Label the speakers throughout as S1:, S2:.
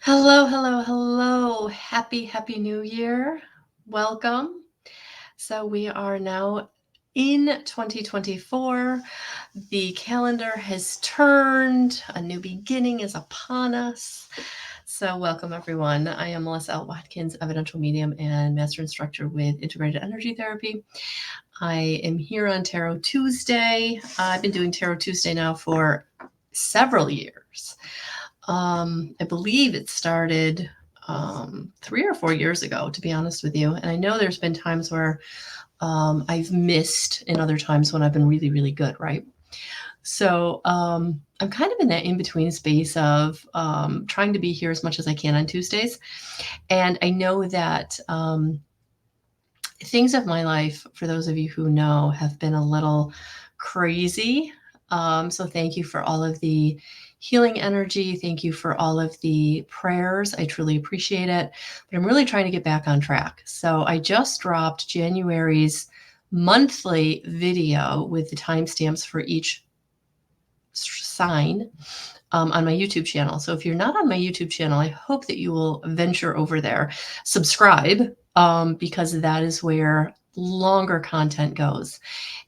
S1: Hello, hello, hello. Happy New Year. Welcome. So we are now in 2024. The calendar has turned. A new beginning is upon us. So welcome, everyone. I am Melissa L. Watkins, Evidential Medium and Master Instructor with Integrated Energy Therapy. I am here on Tarot Tuesday. I've been doing Tarot Tuesday now for several years. I believe it started 3 or 4 years ago, to be honest with you. And I know there's been times where I've missed and other times when I've been really, really good, right? So I'm kind of in that in-between space of trying to be here as much as I can on Tuesdays. And I know that things of my life, for those of you who know, have been a little crazy. So thank you for all of the healing energy. Thank you for all of the prayers. I truly appreciate it. But I'm really trying to get back on track. So I just dropped January's monthly video with the timestamps for each sign on my YouTube channel. So if you're not on my YouTube channel, I hope that you will venture over there, subscribe, because that is where longer content goes.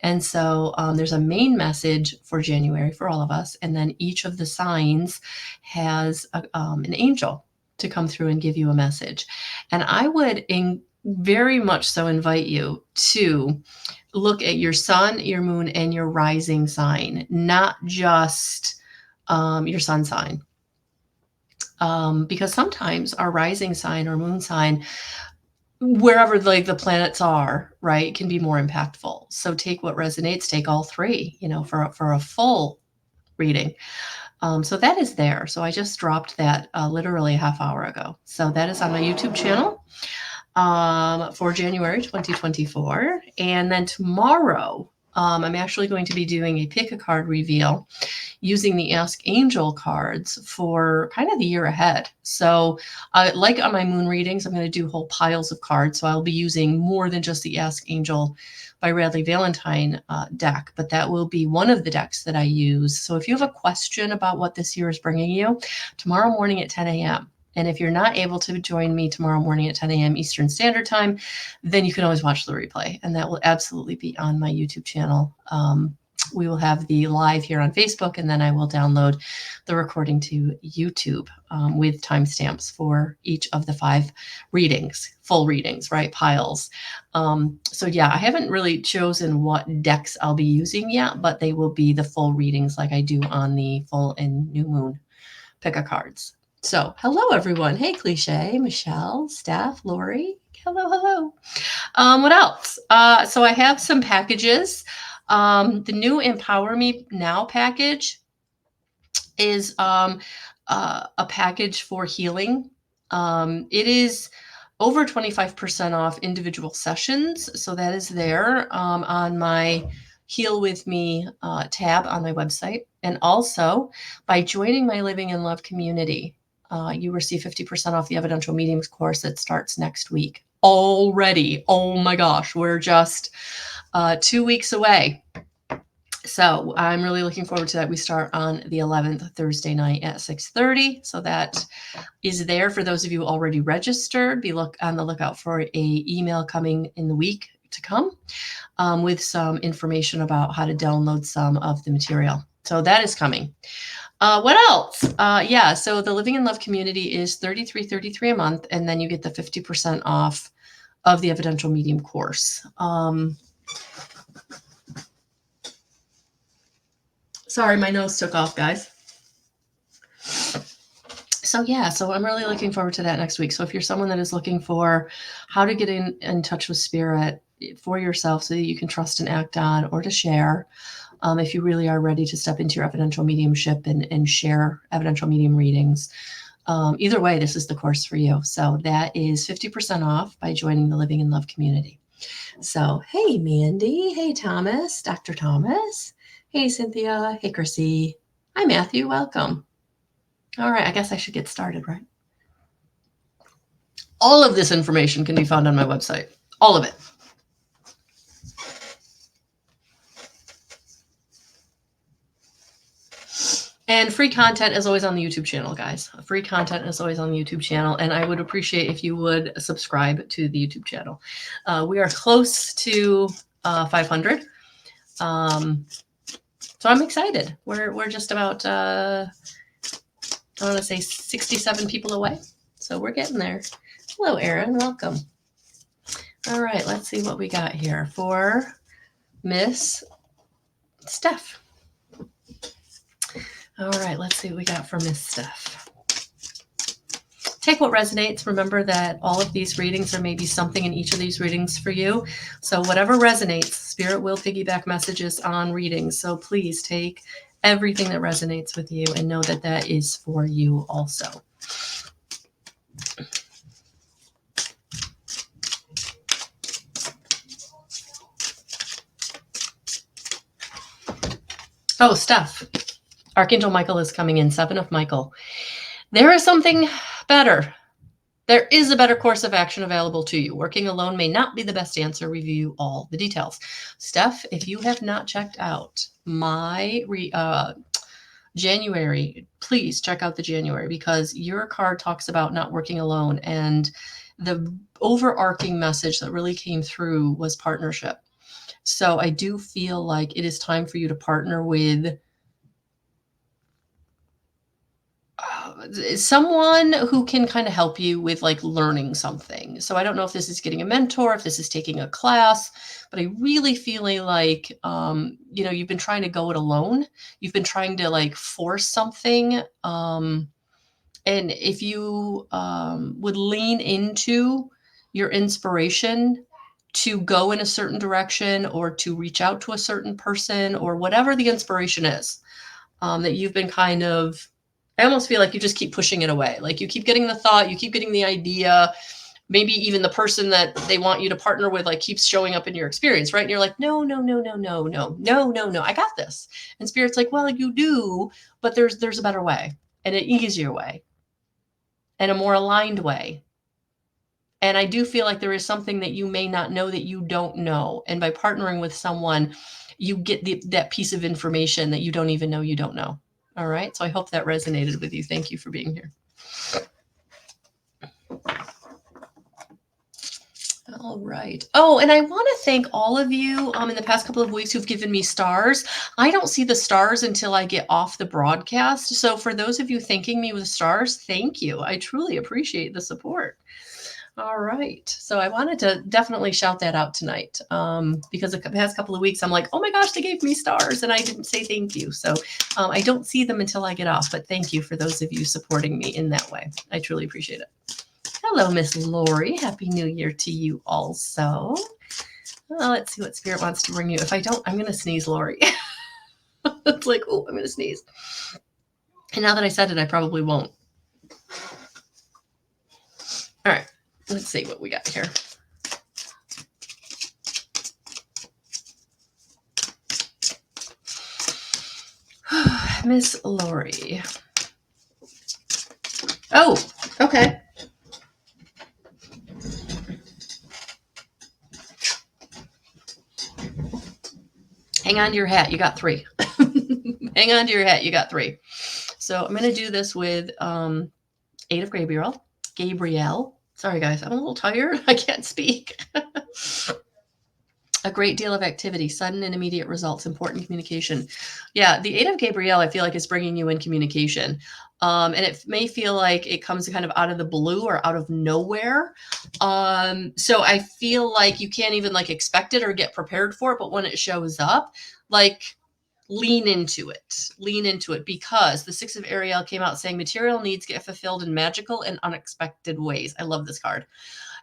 S1: And so there's a main message for January for all of us. And then each of the signs has an angel to come through and give you a message. And I would very much so invite you to look at your sun, your moon, and your rising sign, not just your sun sign. Because sometimes our rising sign or moon sign, wherever the planets are, right, can be more impactful. So take what resonates, take all three, for a full reading. So that is there. So I just dropped that literally a half hour ago. So that is on my YouTube channel for January 2024. And then tomorrow, I'm actually going to be doing a pick a card reveal using the Ask Angel cards for kind of the year ahead. So like on my moon readings, I'm going to do whole piles of cards. So I'll be using more than just the Ask Angel by Radley Valentine deck, but that will be one of the decks that I use. So if you have a question about what this year is bringing you, tomorrow morning at 10 a.m. And if you're not able to join me tomorrow morning at 10 a.m. Eastern Standard Time, then you can always watch the replay. And that will absolutely be on my YouTube channel. We will have the live here on Facebook, and then I will download the recording to YouTube with timestamps for each of the 5 readings, full readings, right? Piles. So yeah, I haven't really chosen what decks I'll be using yet, but they will be the full readings like I do on the full and new moon pick-a-cards. So hello, everyone. Hey, Cliche, Michelle, Steph, Lori. Hello. What else? So I have some packages. The new Empower Me Now package is a package for healing. It is over 25% off individual sessions. So that is there on my Heal With Me tab on my website. And also by joining my Living in Love community, you receive 50% off the Evidential Mediums course that starts next week. Already. Oh my gosh, we're just 2 weeks away. So I'm really looking forward to that. We start on the 11th, Thursday night at 6:30. So that is there for those of you already registered. Be on the lookout for a email coming in the week to come with some information about how to download some of the material. So that is coming. What else? Yeah, so the Living in Love community is $33.33 a month, and then you get the 50% off of the Evidential Medium course. Sorry, my nose took off, guys. So yeah, so I'm really looking forward to that next week. So if you're someone that is looking for how to get in touch with spirit for yourself so that you can trust and act on or to share, if you really are ready to step into your evidential mediumship and share evidential medium readings, either way, this is the course for you. So that is 50% off by joining the Living in Love community. So, hey, Mandy. Hey, Thomas. Dr. Thomas. Hey, Cynthia. Hey, Chrissy. Hi, Matthew. Welcome. All right, I guess I should get started, right? All of this information can be found on my website. All of it. And free content is always on the YouTube channel, guys. Free content is always on the YouTube channel. And I would appreciate if you would subscribe to the YouTube channel. We are close to 500. So I'm excited. We're just about, I want to say 67 people away. So we're getting there. Hello, Erin. Welcome. All right. Let's see what we got here for Miss Steph. All right. Let's see what we got for Miss Steph. Take what resonates. Remember that all of these readings, there may be something in each of these readings for you. So whatever resonates, Spirit will piggyback messages on readings. So please take everything that resonates with you and know that that is for you also. Oh, Steph. Archangel Michael is coming in. 7 of Michael. There is something better. There is a better course of action available to you. Working alone may not be the best answer. Review all the details. Steph, if you have not checked out my January, please check out the January, because your card talks about not working alone. And the overarching message that really came through was partnership. So I do feel like it is time for you to partner with someone who can kind of help you with like learning something. So I don't know if this is getting a mentor, if this is taking a class, but I really feel like, you've been trying to go it alone. You've been trying to like force something. And if you would lean into your inspiration to go in a certain direction or to reach out to a certain person or whatever the inspiration is, that you've been kind of, I almost feel like you just keep pushing it away. Like you keep getting the thought, you keep getting the idea, maybe even the person that they want you to partner with, like keeps showing up in your experience, right? And you're like, no, I got this. And Spirit's like, well, you do, but there's a better way and an easier way and a more aligned way. And I do feel like there is something that you may not know that you don't know. And by partnering with someone, you get that piece of information that you don't even know you don't know. All right. So I hope that resonated with you. Thank you for being here. All right. Oh, and I want to thank all of you in the past couple of weeks who've given me stars. I don't see the stars until I get off the broadcast. So for those of you thanking me with stars, thank you. I truly appreciate the support. All right. So I wanted to definitely shout that out tonight, because the past couple of weeks, I'm like, oh my gosh, they gave me stars and I didn't say thank you. So I don't see them until I get off, but thank you for those of you supporting me in that way. I truly appreciate it. Hello, Miss Lori. Happy New Year to you also. Let's see what Spirit wants to bring you. If I don't, I'm going to sneeze, Lori. It's like, oh, I'm going to sneeze. And now that I said it, I probably won't. All right. Let's see what we got here. Miss Lori. Oh, okay. Hang on to your hat. You got 3. Hang on to your hat. You got 3. So I'm going to do this with 8 of Gabriel. Sorry, guys. I'm a little tired. I can't speak. A great deal of activity, sudden and immediate results, important communication. Yeah, the 8 of Gabriel, I feel like, is bringing you in communication. And it may feel like it comes kind of out of the blue or out of nowhere. So I feel like you can't even like expect it or get prepared for it. But when it shows up, like lean into it, because the 6 of Ariel came out saying material needs get fulfilled in magical and unexpected ways. I love this card.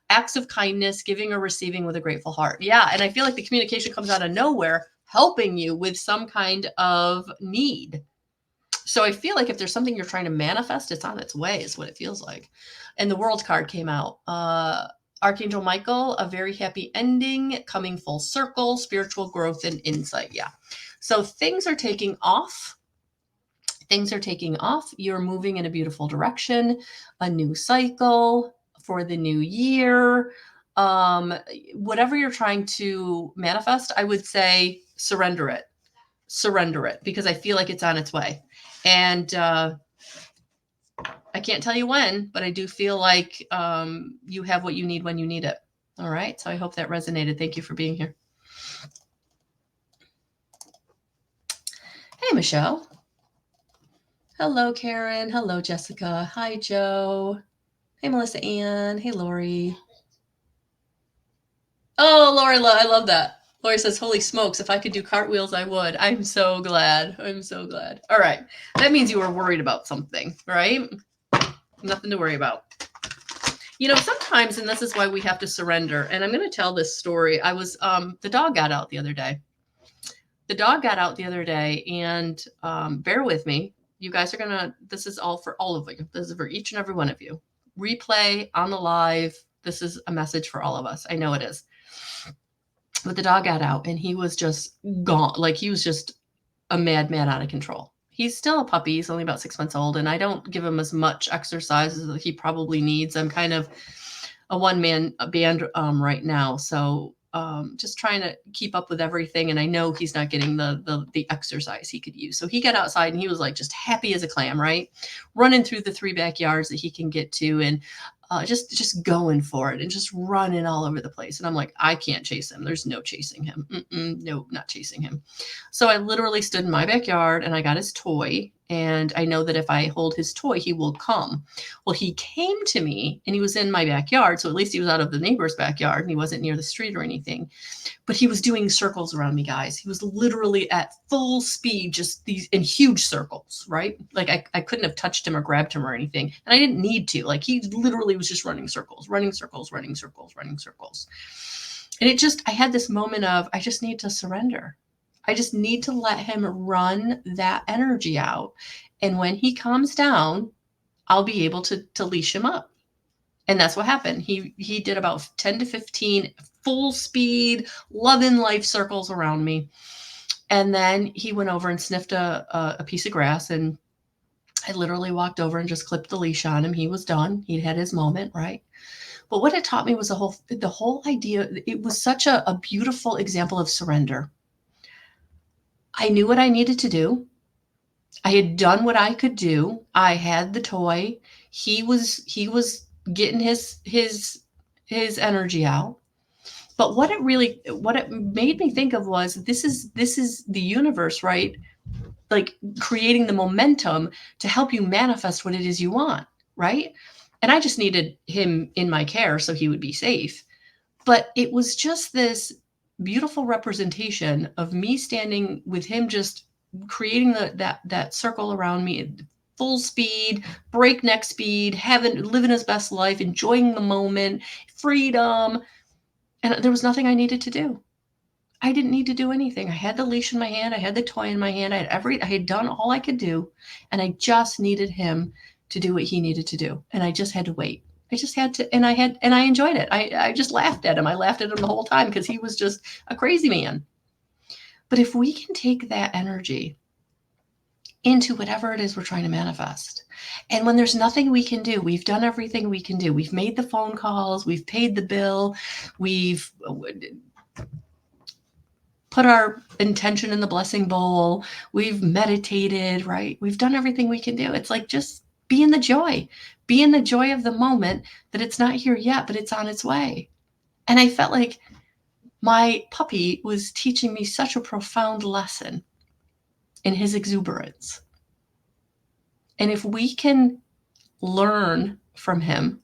S1: Acts of kindness, giving or receiving with a grateful heart. Yeah. And I feel like the communication comes out of nowhere, helping you with some kind of need. So I feel like if there's something you're trying to manifest, it's on its way, is what it feels like. And the World card came out. Archangel Michael, a very happy ending, coming full circle, spiritual growth and insight. Yeah. So things are taking off. You're moving in a beautiful direction, a new cycle for the new year. Whatever you're trying to manifest, I would say surrender it, because I feel like it's on its way. And I can't tell you when, but I do feel like you have what you need when you need it. All right. So I hope that resonated. Thank you for being here. Hey, Michelle. Hello, Karen. Hello, Jessica. Hi, Joe. Hey, Melissa Ann. Hey, Lori. Oh, Lori, I love that. Lori says, holy smokes, if I could do cartwheels, I would. I'm so glad. I'm so glad. All right. That means you were worried about something, right? Nothing to worry about. You know, sometimes, and this is why we have to surrender. And I'm going to tell this story. I was, the dog got out the other day. And bear with me. You guys are going to, this is all for all of you. This is for each and every one of you. Replay on the live. This is a message for all of us. I know it is. But the dog got out and he was just gone. Like he was just a madman out of control. He's still a puppy. He's only about 6 months old. And I don't give him as much exercise as he probably needs. I'm kind of a one-man band right now. So just trying to keep up with everything. And I know he's not getting the exercise he could use. So he got outside and he was like just happy as a clam, right? Running through the 3 backyards that he can get to. And just going for it and just running all over the place. And I'm like, I can't chase him. There's no chasing him. No, not chasing him. So I literally stood in my backyard and I got his toy. And I know that if I hold his toy, he will come. Well, he came to me and he was in my backyard. So at least he was out of the neighbor's backyard and he wasn't near the street or anything. But he was doing circles around me, guys. He was literally at full speed, just these in huge circles, right? Like I couldn't have touched him or grabbed him or anything. And I didn't need to. Like he literally was just running circles. And I had this moment of, I just need to surrender. I just need to let him run that energy out. And when he calms down, I'll be able to leash him up. And that's what happened. He did about 10 to 15 full speed, loving life circles around me. And then he went over and sniffed a piece of grass. And I literally walked over and just clipped the leash on him. He was done. He'd had his moment, right? But what it taught me was the whole idea. It was such a beautiful example of surrender. I knew what I needed to do. I had done what I could do. I had the toy. He was getting his energy out. But what it made me think of was this is the universe, right? Like creating the momentum to help you manifest what it is you want, right? And I just needed him in my care so he would be safe. But it was just this beautiful representation of me standing with him, just creating that circle around me, full speed, breakneck speed, living his best life, enjoying the moment, freedom. And there was nothing I needed to do. I didn't need to do anything. I had the leash in my hand. I had the toy in my hand. I had done all I could do. And I just needed him to do what he needed to do. And I just had to wait. I just had to, and I enjoyed it. I just laughed at him. I laughed at him the whole time because he was just a crazy man. But if we can take that energy into whatever it is we're trying to manifest, and when there's nothing we can do, we've done everything we can do. We've made the phone calls. We've paid the bill. We've put our intention in the blessing bowl. We've meditated, right? We've done everything we can do. It's like, just be in the joy. Be in the joy of the moment that it's not here yet, but it's on its way. And I felt like my puppy was teaching me such a profound lesson in his exuberance. And if we can learn from him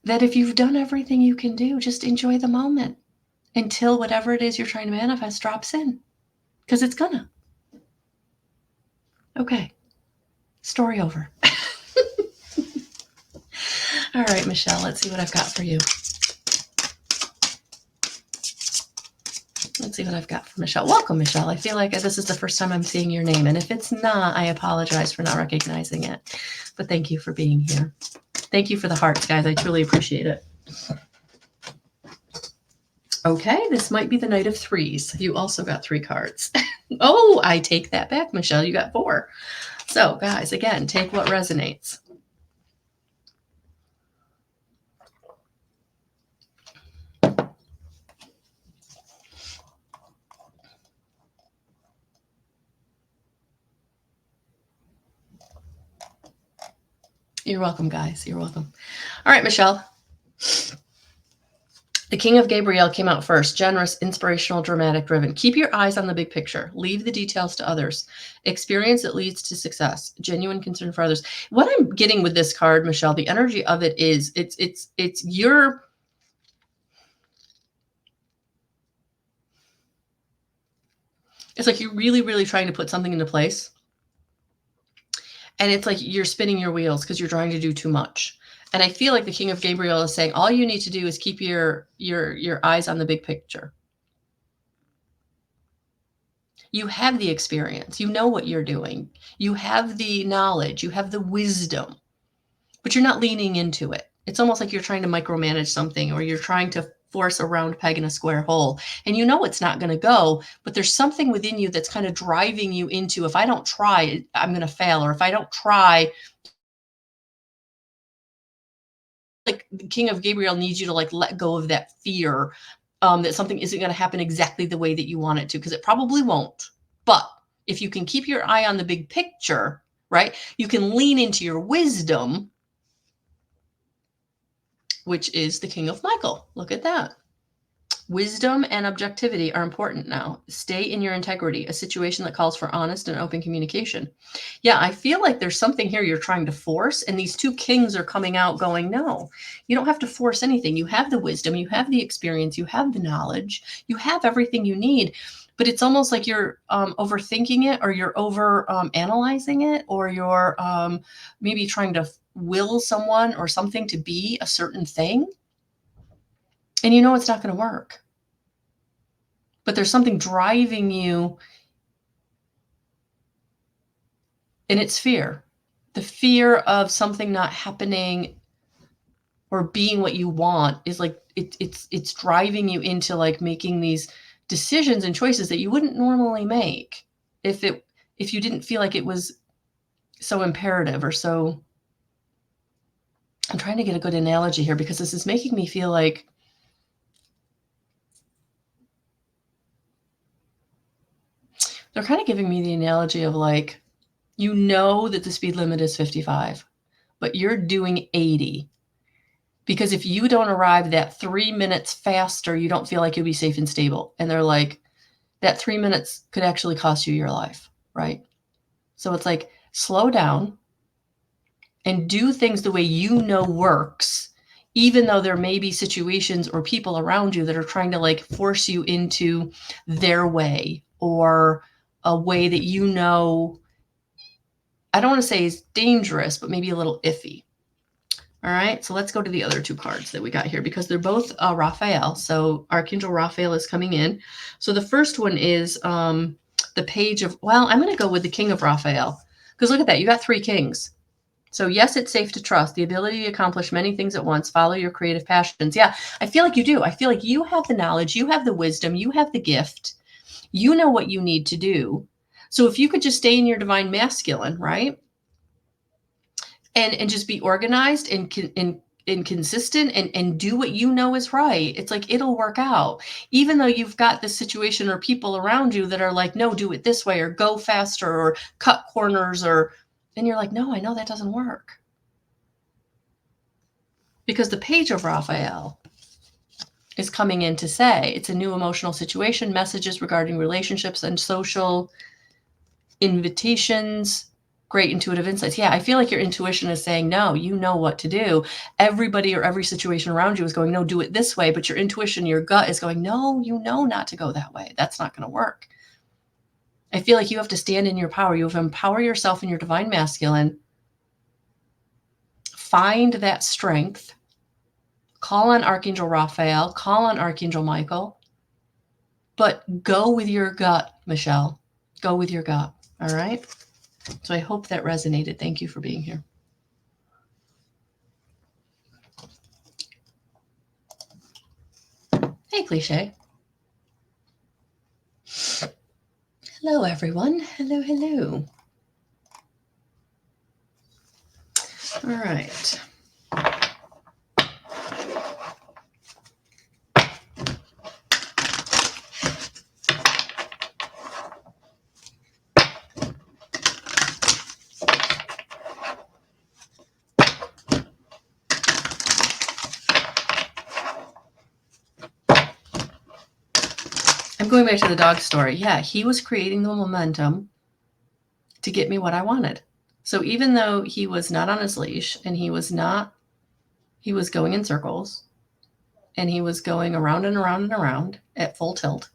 S1: that if you've done everything you can do, just enjoy the moment until whatever it is you're trying to manifest drops in, because it's gonna. Okay, story over. All right, Michelle, let's see what I've got for you. Let's see what I've got for Michelle. Welcome, Michelle. I feel like this is the first time I'm seeing your name. And if it's not, I apologize for not recognizing it. But thank you for being here. Thank you for the hearts, guys. I truly appreciate it. Okay, this might be the Knight of Threes. You also got 3 cards. Oh, I take that back, Michelle. You got 4. So, guys, again, take what resonates. You're welcome, guys. You're welcome. All right, Michelle. The King of Gabriel came out first. Generous, inspirational, dramatic, driven. Keep your eyes on the big picture. Leave the details to others. Experience that leads to success. Genuine concern for others. What I'm getting with this card, Michelle, the energy of it is it's your. It's like you're really, really trying to put something into place. And it's like you're spinning your wheels because you're trying to do too much. And I feel like the King of Gabriel is saying all you need to do is keep your eyes on the big picture. You have the experience. You know what you're doing. You have the knowledge. You have the wisdom, but you're not leaning into it. It's almost like you're trying to micromanage something, or you're trying to force a round peg in a square hole. And you know it's not going to go, but there's something within you that's kind of driving you into, if I don't try, I'm going to fail. Or if I don't try, like the King of Gabriel needs you to like let go of that fear that something isn't going to happen exactly the way that you want it to, because it probably won't. But if you can keep your eye on the big picture, right, you can lean into your wisdom, which is the King of Michael. Look at that. Wisdom and objectivity are important now. Stay in your integrity, a situation that calls for honest and open communication. Yeah, I feel like there's something here you're trying to force, and these two kings are coming out going, no, you don't have to force anything. You have the wisdom, you have the experience, you have the knowledge, you have everything you need. But it's almost like you're overthinking it, or you're over analyzing it, or you're maybe trying to will someone or something to be a certain thing. And you know it's not going to work. But there's something driving you, and it's fear. The fear of something not happening or being what you want is like it's driving you into like making these decisions and choices that you wouldn't normally make if you didn't feel like it was so imperative or so. I'm trying to get a good analogy here, because this is making me feel like they're kind of giving me the analogy of like, you know that the speed limit is 55, but you're doing 80. Because if you don't arrive that 3 minutes faster, you don't feel like you'll be safe and stable. And they're like, that 3 minutes could actually cost you your life, right? So it's like, slow down and do things the way you know works, even though there may be situations or people around you that are trying to like force you into their way, or a way that you know, I don't want to say is dangerous, but maybe a little iffy. All right, so let's go to the other two cards that we got here, because they're both Raphael. So Archangel Raphael is coming in. So the first one is the page of, well, I'm going to go with the King of Raphael, because look at that. You got three kings. So yes, it's safe to trust the ability to accomplish many things at once. Follow your creative passions. Yeah, I feel like you do. I feel like you have the knowledge, you have the wisdom, you have the gift. You know what you need to do. So if you could just stay in your divine masculine, right? And just be organized and consistent, and do what you know is right. It's like, it'll work out. Even though you've got this situation or people around you that are like, no, do it this way, or go faster, or cut corners, and you're like, no, I know that doesn't work. Because the page of Raphael is coming in to say it's a new emotional situation, messages regarding relationships and social invitations, great intuitive insights. Yeah, I feel like your intuition is saying, no, you know what to do. Everybody or every situation around you is going, no, do it this way. But your intuition, your gut is going, no, you know not to go that way. That's not going to work. I feel like you have to stand in your power. You have to empower yourself in your divine masculine. Find that strength. Call on Archangel Raphael. Call on Archangel Michael. But go with your gut, Michelle. Go with your gut. All right? So I hope that resonated. Thank you for being here. Hey, Cliche. Hello, everyone. Hello, hello. All right. I'm going back to the dog story. Yeah, he was creating the momentum to get me what I wanted. So even though he was not on his leash and he was going in circles and he was going around and around and around at full tilt.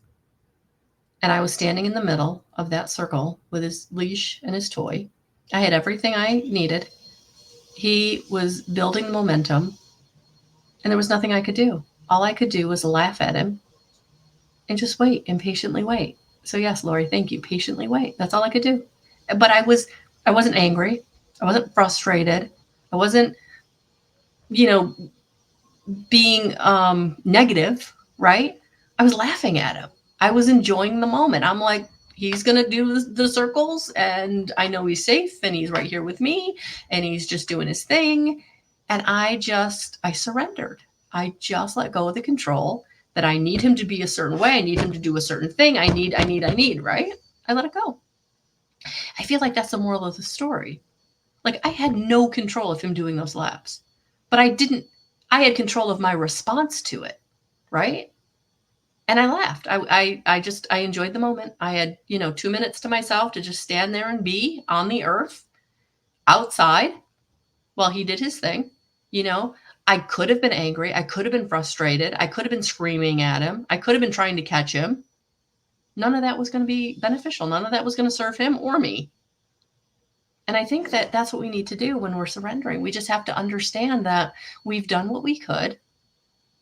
S1: And I was standing in the middle of that circle with his leash and his toy. I had everything I needed. He was building the momentum and there was nothing I could do. All I could do was laugh at him and just wait and patiently wait. So yes, Lori, thank you. Patiently wait. That's all I could do. But I wasn't angry. I wasn't frustrated. I wasn't, being negative, right? I was laughing at him. I was enjoying the moment. I'm like, he's going to do the circles and I know he's safe and he's right here with me and he's just doing his thing. And I surrendered. I just let go of the control that I need him to be a certain way. I need him to do a certain thing. I need, right? I let it go. I feel like that's the moral of the story. Like I had no control of him doing those laps, but I had control of my response to it. Right. And I laughed. I enjoyed the moment. I had, 2 minutes to myself to just stand there and be on the earth outside while he did his thing. I could have been angry. I could have been frustrated. I could have been screaming at him. I could have been trying to catch him. None of that was going to be beneficial. None of that was going to serve him or me. And I think that that's what we need to do when we're surrendering. We just have to understand that we've done what we could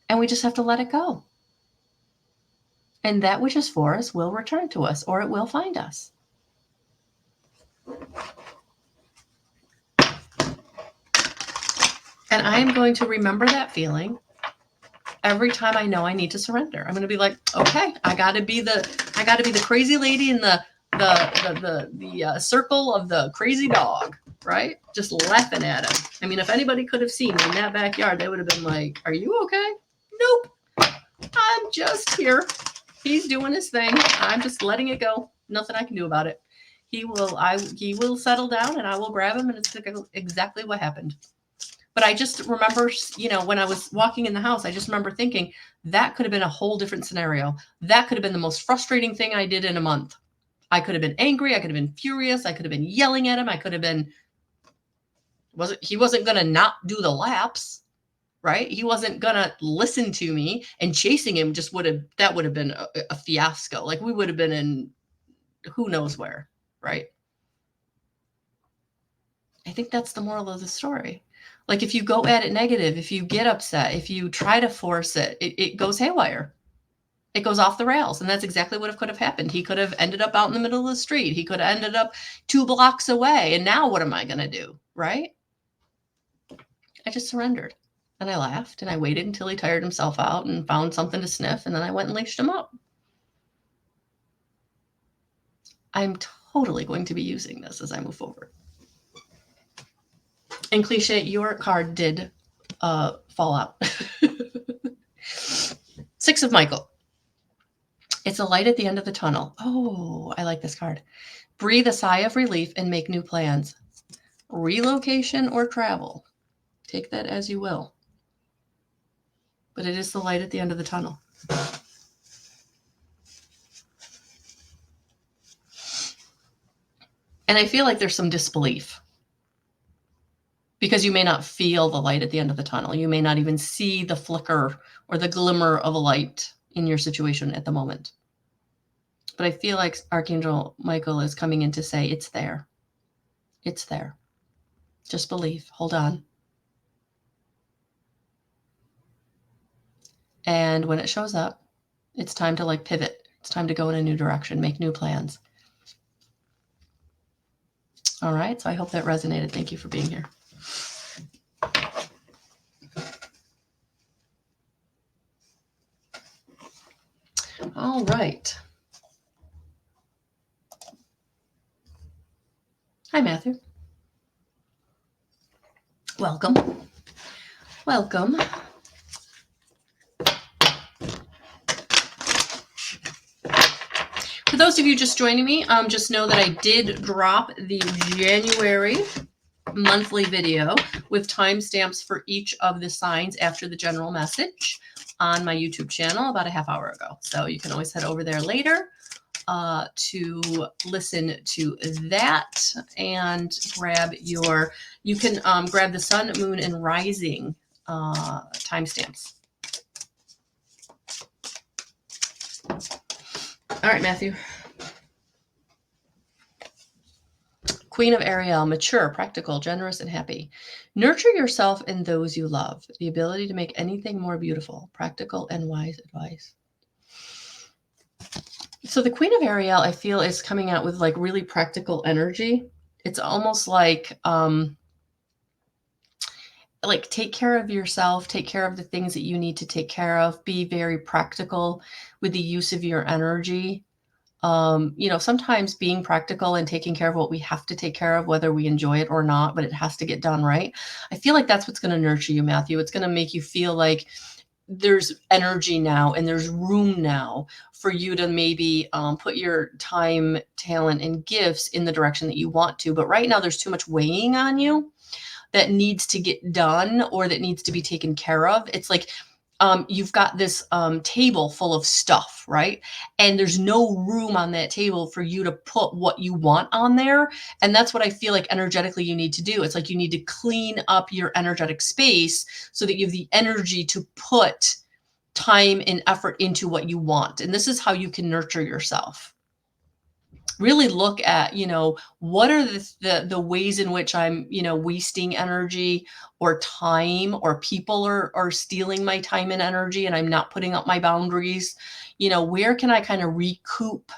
S1: and we just have to let it go. And that which is for us will return to us or it will find us. And I am going to remember that feeling every time I know I need to surrender. I'm going to be like, okay, I got to be the crazy lady in the circle of the crazy dog, right? Just laughing at him. I mean, if anybody could have seen me in that backyard, they would have been like, are you okay? Nope. I'm just here. He's doing his thing. I'm just letting it go. Nothing I can do about it. He will settle down and I will grab him and it's exactly what happened. But I just remember, when I was walking in the house, I just remember thinking that could have been a whole different scenario. That could have been the most frustrating thing I did in a month. I could have been angry. I could have been furious. I could have been yelling at him. I could have been, he wasn't going to not do the laps, right? He wasn't going to listen to me, and chasing him would have been a fiasco. Like we would have been in who knows where, right? I think that's the moral of the story. Like if you go at it negative, if you get upset, if you try to force it, it goes haywire. It goes off the rails. And that's exactly what could have happened. He could have ended up out in the middle of the street. He could have ended up 2 blocks away. And now what am I going to do? Right? I just surrendered and I laughed and I waited until he tired himself out and found something to sniff. And then I went and leashed him up. I'm totally going to be using this as I move forward. And Cliche, your card did fall out. 6 of Michael. It's a light at the end of the tunnel. Oh, I like this card. Breathe a sigh of relief and make new plans. Relocation or travel. Take that as you will. But it is the light at the end of the tunnel. And I feel like there's some disbelief. Because you may not feel the light at the end of the tunnel. You may not even see the flicker or the glimmer of a light in your situation at the moment. But I feel like Archangel Michael is coming in to say, it's there. It's there. Just believe. Hold on. And when it shows up, it's time to pivot. It's time to go in a new direction, make new plans. All right. So I hope that resonated. Thank you for being here. All right. Hi, Matthew. Welcome. Welcome. For those of you just joining me, just know that I did drop the January monthly video with timestamps for each of the signs after the general message. on my YouTube channel about a half hour ago. So you can always head over there later to listen to that and grab your, you can grab the sun, moon, and rising timestamps. All right, Matthew. Queen of Ariel, mature, practical, generous, and happy. Nurture yourself and those you love. The ability to make anything more beautiful, practical, and wise advice. So the Queen of Ariel, I feel, is coming out with like really practical energy. It's almost like take care of yourself, take care of the things that you need to take care of, be very practical with the use of your energy. Sometimes being practical and taking care of what we have to take care of, whether we enjoy it or not, but it has to get done right. I feel like that's what's going to nurture you, Matthew. It's going to make you feel like there's energy now and there's room now for you to maybe put your time, talent, and gifts in the direction that you want to. But right now there's too much weighing on you that needs to get done or that needs to be taken care of. It's like you've got this table full of stuff, right? And there's no room on that table for you to put what you want on there. And that's what I feel like energetically you need to do. It's like you need to clean up your energetic space so that you have the energy to put time and effort into what you want. And this is how you can nurture yourself. Really look at, what are the ways in which I'm, wasting energy or time, or people are stealing my time and energy and I'm not putting up my boundaries. Where can I kind of recoup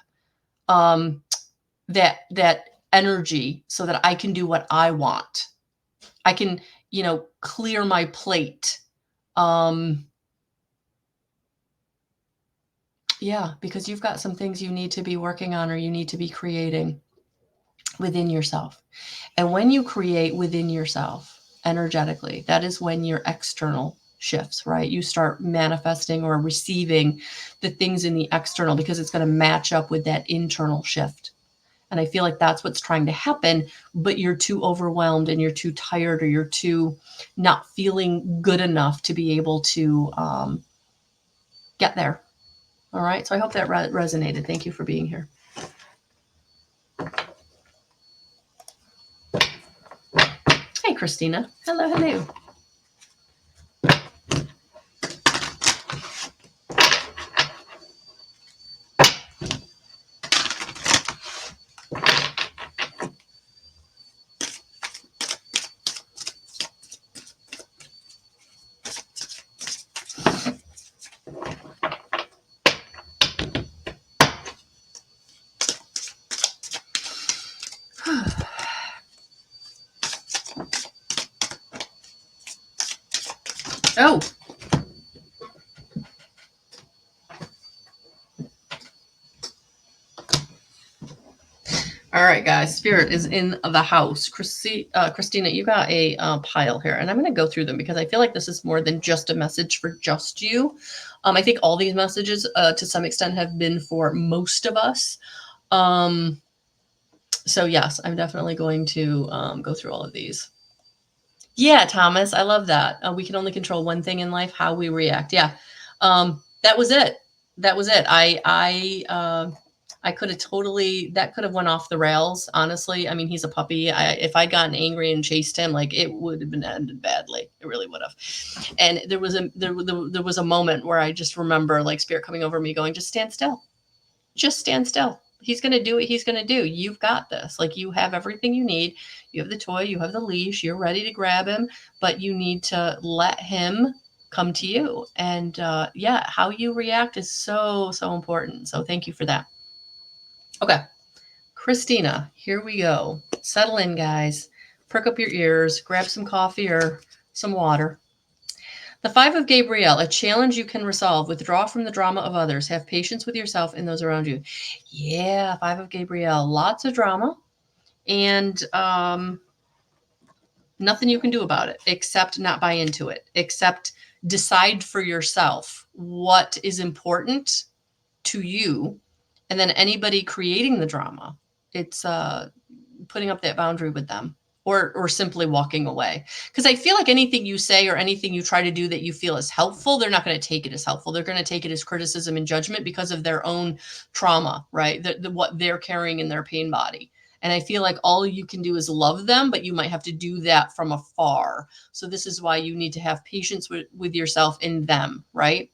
S1: that energy so that I can do what I want? I can, clear my plate. Yeah, because you've got some things you need to be working on or you need to be creating within yourself. And when you create within yourself energetically, that is when your external shifts, right? You start manifesting or receiving the things in the external because it's going to match up with that internal shift. And I feel like that's what's trying to happen, but you're too overwhelmed and you're too tired or you're too not feeling good enough to be able to get there. All right. So I hope that resonated. Thank you for being here. Hey, Christina. Hello, hello. Oh. All right, guys. Spirit is in the house. Christina, you got a pile here, and I'm going to go through them because I feel like this is more than just a message for just you. I think all these messages, to some extent, have been for most of us. So yes, I'm definitely going to go through all of these. Yeah, Thomas, I love that. We can only control one thing in life: how we react. Yeah, that was it. That was it. I could have that could have went off the rails. Honestly, I mean, he's a puppy. If I'd gotten angry and chased him, like it would have been ended badly. It really would have. And there was a moment where I just remember like spirit coming over me, going, "Just stand still. Just stand still. He's going to do what he's going to do. You've got this. Like you have everything you need. You have the toy, you have the leash, you're ready to grab him, but you need to let him come to you." And yeah, how you react is so, so important. So thank you for that. Okay. Christina, here we go. Settle in, guys. Perk up your ears, grab some coffee or some water. The Five of Gabriel, a challenge you can resolve. Withdraw from the drama of others. Have patience with yourself and those around you. Yeah, Five of Gabriel, lots of drama. And nothing you can do about it except not buy into it, except decide for yourself what is important to you. And then anybody creating the drama, it's putting up that boundary with them. or simply walking away. Because I feel like anything you say or anything you try to do that you feel is helpful, they're not going to take it as helpful. They're going to take it as criticism and judgment because of their own trauma, right? What they're carrying in their pain body. And I feel like all you can do is love them, but you might have to do that from afar. So this is why you need to have patience with yourself and them, right?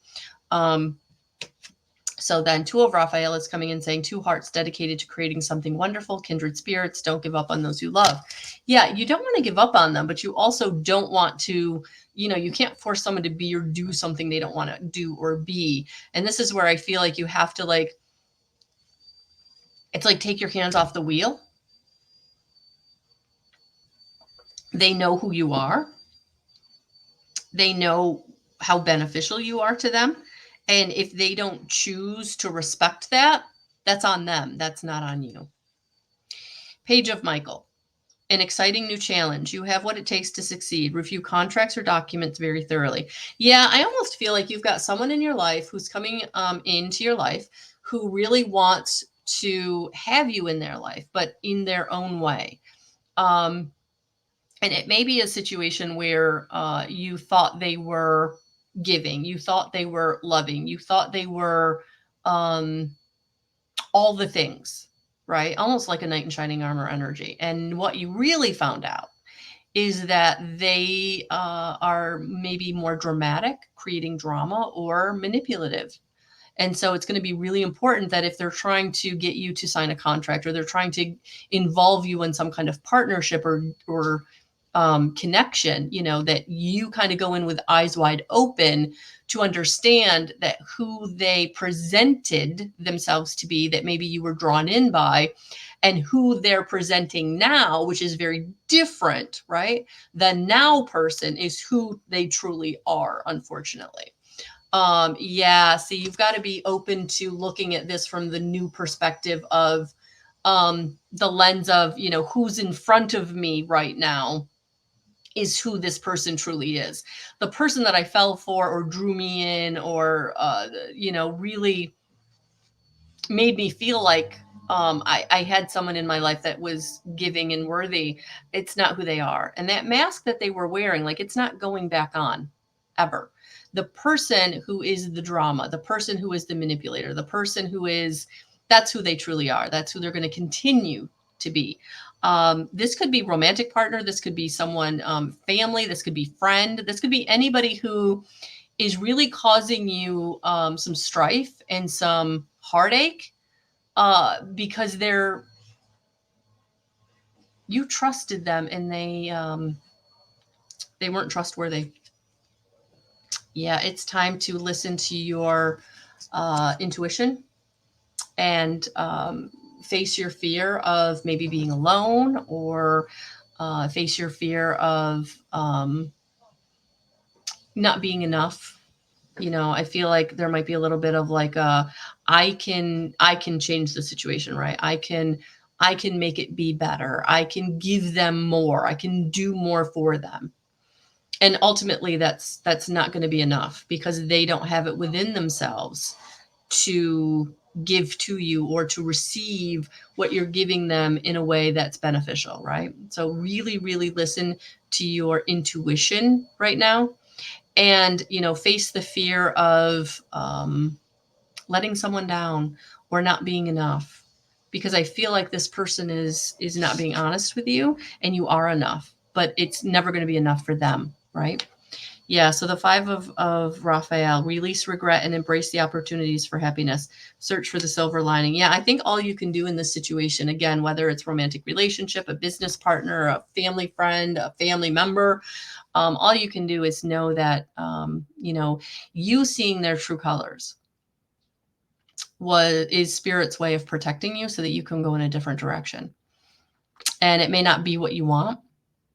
S1: So then Two of Raphael is coming in saying, two hearts dedicated to creating something wonderful, kindred spirits, don't give up on those you love. Yeah, you don't want to give up on them, but you also don't want to, you can't force someone to be or do something they don't want to do or be. And this is where I feel like you have to it's like take your hands off the wheel. They know who you are. They know how beneficial you are to them. And if they don't choose to respect that, that's on them. That's not on you. Page of Michael. An exciting new challenge. You have what it takes to succeed. Review contracts or documents very thoroughly. Yeah, I almost feel like you've got someone in your life who's coming into your life who really wants to have you in their life, but in their own way. And it may be a situation where you thought they were giving, you thought they were loving, you thought they were all the things, right? Almost like a knight in shining armor energy. And what you really found out is that they are maybe more dramatic, creating drama, or manipulative. And so it's going to be really important that if they're trying to get you to sign a contract, or they're trying to involve you in some kind of partnership or connection, that you kind of go in with eyes wide open to understand that who they presented themselves to be, that maybe you were drawn in by, and who they're presenting now, which is very different, right? The now person is who they truly are, unfortunately. Yeah, see, you've got to be open to looking at this from the new perspective of the lens of, who's in front of me right now is who this person truly is. The person that I fell for or drew me in or, really made me feel like I had someone in my life that was giving and worthy. It's not who they are. And that mask that they were wearing, it's not going back on ever. The person who is the drama, the person who is the manipulator, the person who is, that's who they truly are. That's who they're going to continue to be. This could be romantic partner. This could be someone, family. This could be friend. This could be anybody who is really causing you some strife and some heartache because you trusted them and they weren't trustworthy. Yeah, it's time to listen to your intuition and face your fear of maybe being alone, or face your fear of not being enough. I feel like there might be a little bit of I can change the situation, right? I can make it be better. I can give them more. I can do more for them. And ultimately that's not going to be enough because they don't have it within themselves to give to you or to receive what you're giving them in a way that's beneficial, right? So really, really listen to your intuition right now, and face the fear of letting someone down or not being enough, because I feel like this person is not being honest with you, and you are enough, but it's never going to be enough for them, right? Yeah, so the Five of Raphael: release regret and embrace the opportunities for happiness. Search for the silver lining. Yeah, I think all you can do in this situation, again, whether it's romantic relationship, a business partner, a family friend, a family member, all you can do is know that, you seeing their true colors is spirit's way of protecting you so that you can go in a different direction. And it may not be what you want,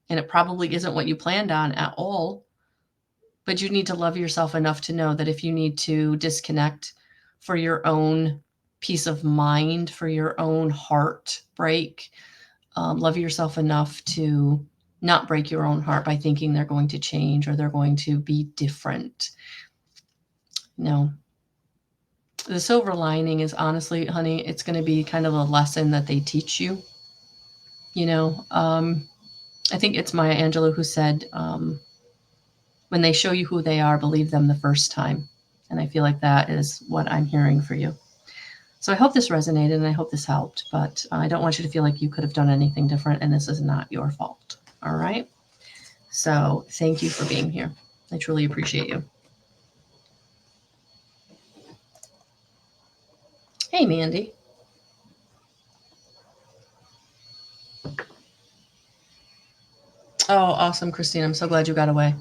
S1: and it probably isn't what you planned on at all. But you need to love yourself enough to know that if you need to disconnect for your own peace of mind, for your own heart break, love yourself enough to not break your own heart by thinking they're going to change or they're going to be different. No. The silver lining is, honestly, honey, it's going to be kind of a lesson that they teach you. I think it's Maya Angelou who said, when they show you who they are, believe them the first time. And I feel like that is what I'm hearing for you. So I hope this resonated and I hope this helped, but I don't want you to feel like you could have done anything different and this is not your fault. All right. So thank you for being here. I truly appreciate you. Hey, Mandy. Oh, awesome, Christine. I'm so glad you got away.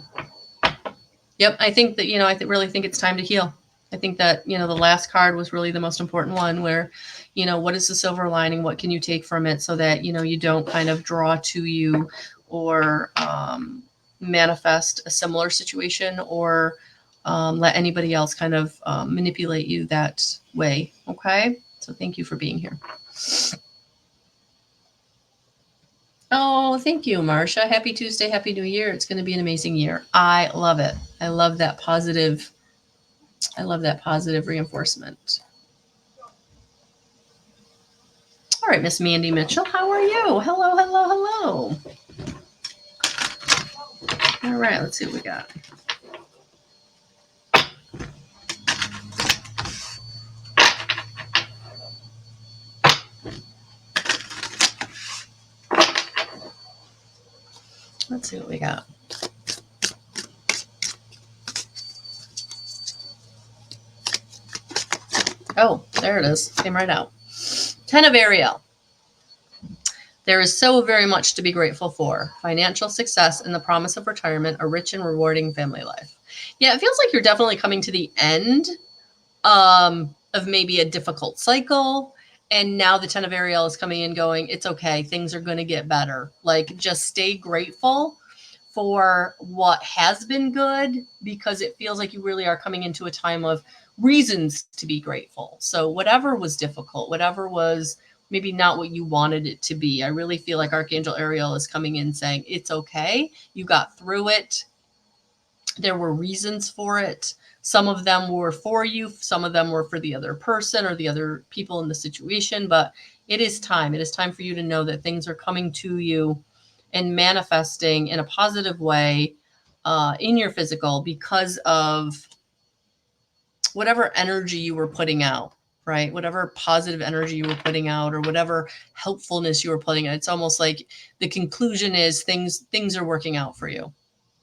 S1: Yep. I think that, really think it's time to heal. I think that, the last card was really the most important one where, what is the silver lining? What can you take from it so that, you don't kind of draw to you or manifest a similar situation or let anybody else kind of manipulate you that way. Okay. So thank you for being here. Oh, thank you, Marcia. Happy Tuesday. Happy New Year. It's going to be an amazing year. I love it. I love that positive reinforcement. All right, Miss Mandy Mitchell, how are you? Hello, hello, hello. All right, let's see what we got. Let's see what we got. Oh, there it is. Came right out. 10 of Ariel. There is so very much to be grateful for. Financial success and the promise of retirement, a rich and rewarding family life. Yeah, it feels like you're definitely coming to the end of maybe a difficult cycle. And now the 10 of Ariel is coming in going, it's okay. Things are going to get better. Like, just stay grateful for what has been good, because it feels like you really are coming into a time of reasons to be grateful. So whatever was difficult, whatever was maybe not what you wanted it to be, I really feel like Archangel Ariel is coming in saying, it's okay. You got through it. There were reasons for it. Some of them were for you. Some of them were for the other person or the other people in the situation. But it is time. It is time for you to know that things are coming to you and manifesting in a positive way in your physical because of whatever energy you were putting out, right? Whatever positive energy you were putting out or whatever helpfulness you were putting out. It's almost like the conclusion is things are working out for you.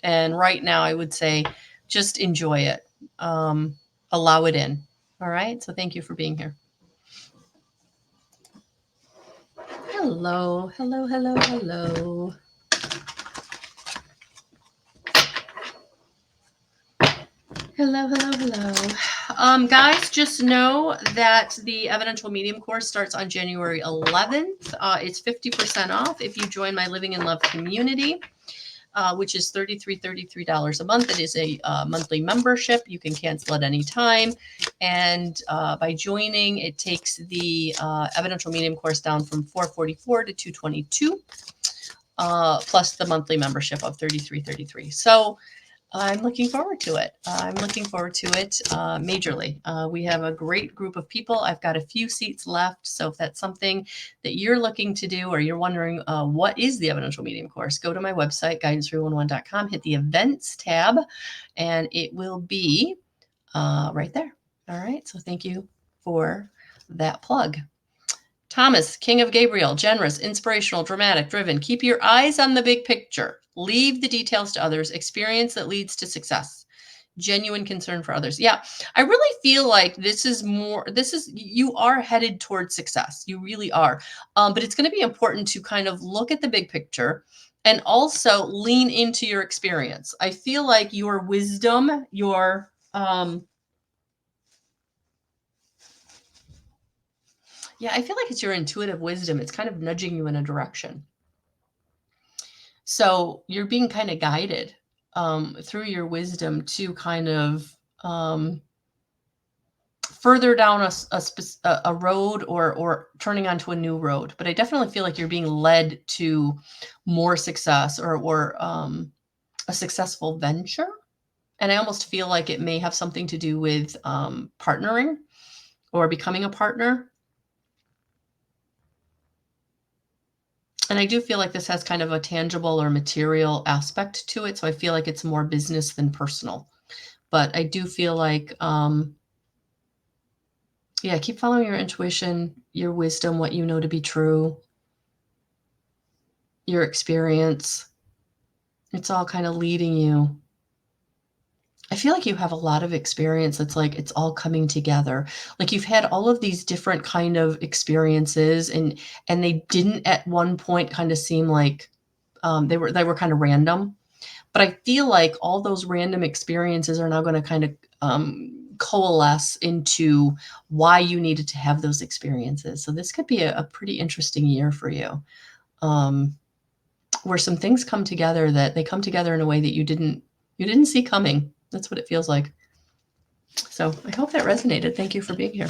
S1: And right now, I would say just enjoy it. Allow it in. All right. So thank you for being here. Hello, hello, hello, hello. Hello, hello, hello. Guys, just know that the Evidential Medium course starts on January 11th. It's 50% off if you join my Living in Love community. Which is $33 a month. It is a monthly membership. You can cancel at any time. And by joining, it takes the Evidential Medium course down from $444 to $222, plus the monthly membership of $33. So I'm looking forward to it. Majorly. We have a great group of people. I've got a few seats left. So if that's something that you're looking to do or you're wondering what is the Evidential Medium course, go to my website, guidance311.com, hit the events tab, and it will be right there. All right. So thank you for that plug. Thomas, King of Gabriel, generous, inspirational, dramatic, driven. Keep your eyes on the big picture. Leave the details to others. Experience that leads to success. Genuine concern for others. Yeah, I really feel like you are headed towards success. You really are. But it's going to be important to kind of look at the big picture and also lean into your experience. I feel like your wisdom, I feel like it's your intuitive wisdom. It's kind of nudging you in a direction. So you're being kind of guided through your wisdom to kind of further down a road or turning onto a new road. But I definitely feel like you're being led to more success or a successful venture. And I almost feel like it may have something to do with partnering or becoming a partner. And I do feel like this has kind of a tangible or material aspect to it. So I feel like it's more business than personal. But I do feel like, yeah, keep following your intuition, your wisdom, what you know to be true, your experience. It's all kind of leading you. I feel like you have a lot of experience. It's like it's all coming together. Like you've had all of these different kind of experiences, and they didn't at one point kind of seem like they were kind of random. But I feel like all those random experiences are now going to kind of coalesce into why you needed to have those experiences. So this could be a pretty interesting year for you, where some things come together that they come together in a way that you didn't see coming. That's what it feels like. So I hope that resonated. Thank you for being here.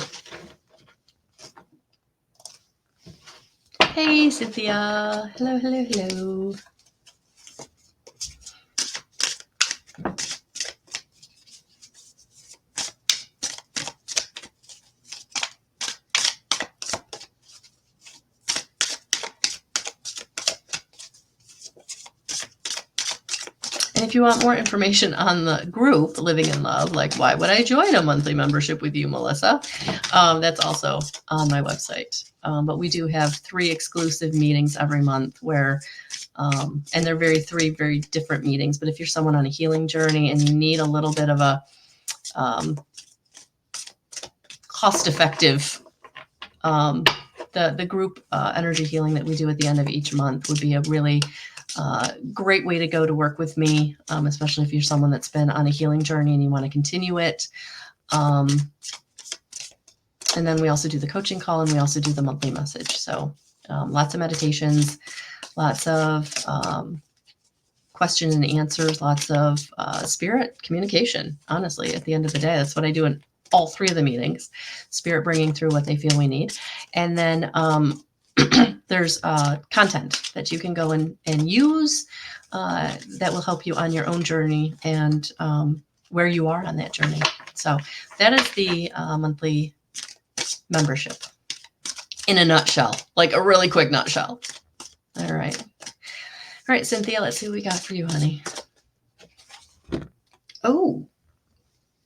S1: Hey, Cynthia. Hello, hello, hello. And if you want more information on the group, Living in Love, like why would I join a monthly membership with you, Melissa? That's also on my website. But we do have 3 exclusive meetings every month where, and they're three very different meetings. But if you're someone on a healing journey and you need a little bit of a cost-effective, the group energy healing that we do at the end of each month would be a really great way to go to work with me, especially if you're someone that's been on a healing journey and you want to continue it. And then we also do the coaching call, and we also do the monthly message. So lots of meditations, lots of questions and answers, lots of spirit communication. Honestly, at the end of the day, that's what I do in all 3 of the meetings. Spirit bringing through what they feel we need. And then there's content that you can go and use that will help you on your own journey and where you are on that journey. So that is the monthly membership in a nutshell, like a really quick nutshell. All right. All right, Cynthia, let's see what we got for you, honey. Oh,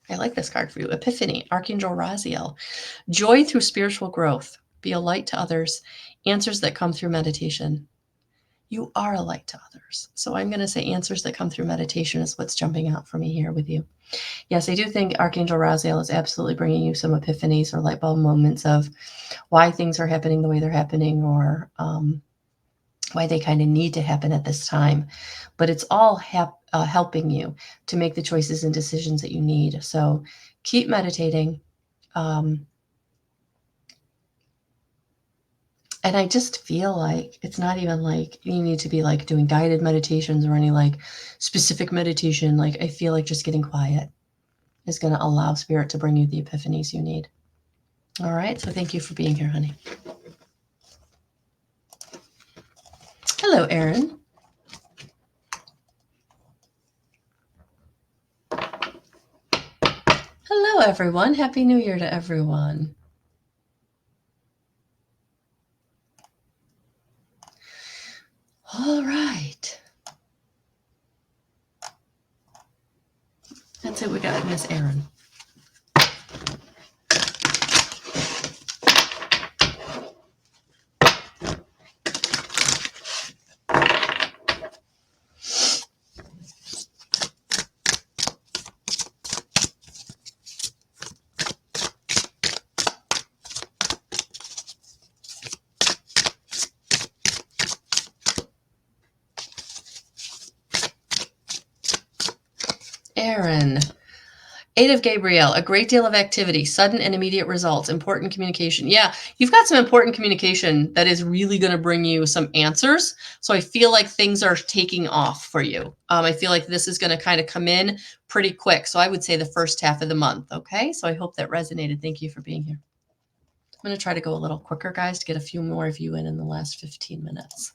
S1: I like this card for you. Epiphany, Archangel Raziel. Joy through spiritual growth. Be a light to others. Answers that come through meditation. You are a light to others. So I'm going to say answers that come through meditation is what's jumping out for me here with you. Yes, I do think Archangel Raziel is absolutely bringing you some epiphanies or light bulb moments of why things are happening the way they're happening, or why they kind of need to happen at this time. But it's all helping you to make the choices and decisions that you need. So keep meditating. And I just feel like it's not even like you need to be like doing guided meditations or any like specific meditation. Like I feel like just getting quiet is going to allow spirit to bring you the epiphanies you need. All right. So thank you for being here, honey. Hello, Erin. Hello, everyone. Happy New Year to everyone. All right. That's it. We got Miss Erin. Erin. 8 of Gabriel, a great deal of activity, sudden and immediate results, important communication. Yeah, you've got some important communication that is really going to bring you some answers. So I feel like things are taking off for you. I feel like this is going to kind of come in pretty quick. So I would say the first half of the month. Okay, so I hope that resonated. Thank you for being here. I'm going to try to go a little quicker, guys, to get a few more of you in the last 15 minutes.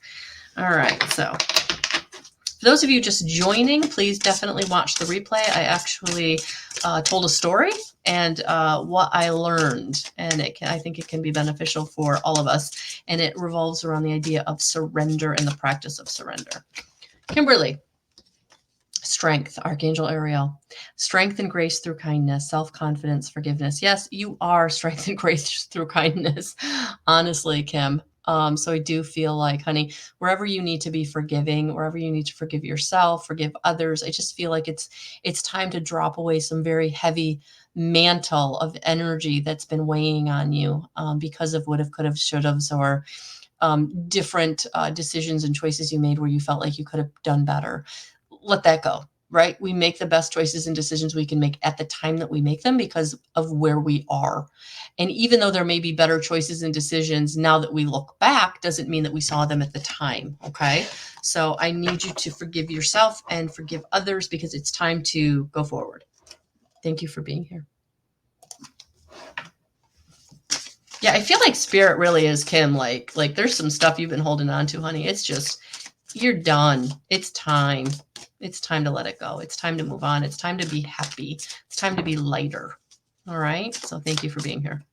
S1: All right, so For those of you just joining, please definitely watch the replay. I actually told a story and what I learned, and I think it can be beneficial for all of us. And it revolves around the idea of surrender and the practice of surrender. Kimberly, strength, Archangel Ariel, strength and grace through kindness, self-confidence, forgiveness. Yes, you are strength and grace through kindness. Honestly, Kim. So I do feel like, honey, wherever you need to be forgiving, wherever you need to forgive yourself, forgive others, I just feel like it's time to drop away some very heavy mantle of energy that's been weighing on you because of would have, could have, should have, or different decisions and choices you made where you felt like you could have done better. Let that go, right? We make the best choices and decisions we can make at the time that we make them because of where we are. And even though there may be better choices and decisions now that we look back, doesn't mean that we saw them at the time. Okay. So I need you to forgive yourself and forgive others because it's time to go forward. Thank you for being here. Yeah, I feel like spirit really is, Kim. Like there's some stuff you've been holding on to, honey. It's just, you're done. It's time. It's time to let it go. It's time to move on. It's time to be happy. It's time to be lighter. All right. So thank you for being here.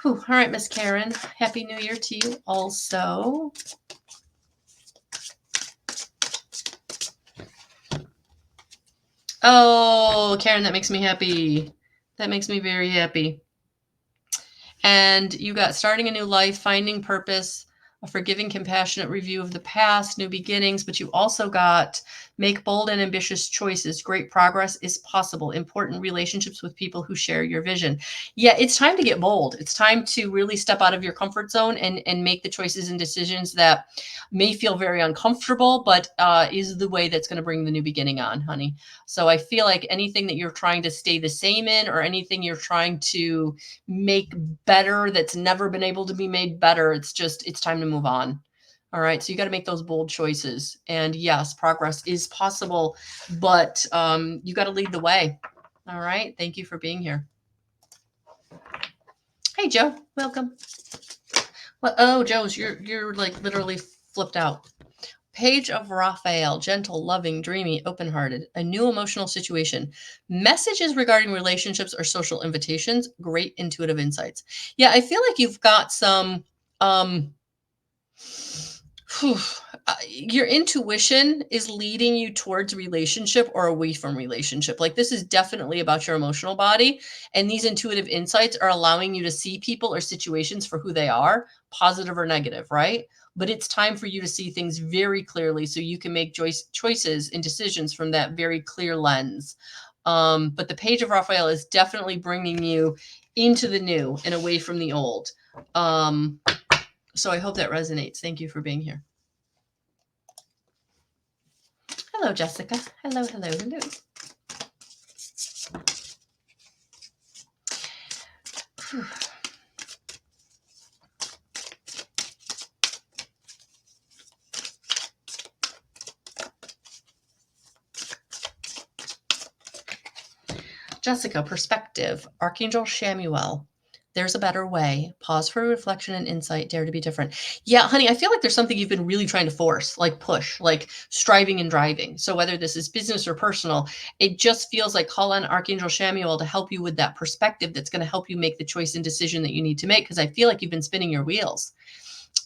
S1: Whew. All right, Miss Karen. Happy New Year to you also. Oh, Karen, that makes me happy. That makes me very happy. And you got starting a new life, finding purpose, a forgiving, compassionate review of the past, new beginnings, but you also got make bold and ambitious choices. Great progress is possible. Important relationships with people who share your vision. Yeah, it's time to get bold. It's time to really step out of your comfort zone and make the choices and decisions that may feel very uncomfortable, but is the way that's going to bring the new beginning on, honey. So I feel like anything that you're trying to stay the same in or anything you're trying to make better that's never been able to be made better, it's time to move on. All right, so you got to make those bold choices, and yes, progress is possible, but you got to lead the way. All right, thank you for being here. Hey Joe, welcome. Well, oh Joe's, you're like literally flipped out. Page of Raphael, gentle, loving, dreamy, open-hearted, a new emotional situation, messages regarding relationships or social invitations, great intuitive insights. Yeah, I feel like you've got some, your intuition is leading you towards relationship or away from relationship. Like this is definitely about your emotional body. And these intuitive insights are allowing you to see people or situations for who they are, positive or negative, right? But it's time for you to see things very clearly so you can make choices and decisions from that very clear lens. But the Page of Raphael is definitely bringing you into the new and away from the old. So I hope that resonates. Thank you for being here. Hello, Jessica. Hello, hello, hello. Whew. Jessica, perspective. Archangel Shamuel. There's a better way. Pause for reflection and insight. Dare to be different. Yeah, honey, I feel like there's something you've been really trying to force, like push, like striving and driving. So whether this is business or personal, it just feels like call on Archangel Shamuel to help you with that perspective that's going to help you make the choice and decision that you need to make. Because I feel like you've been spinning your wheels.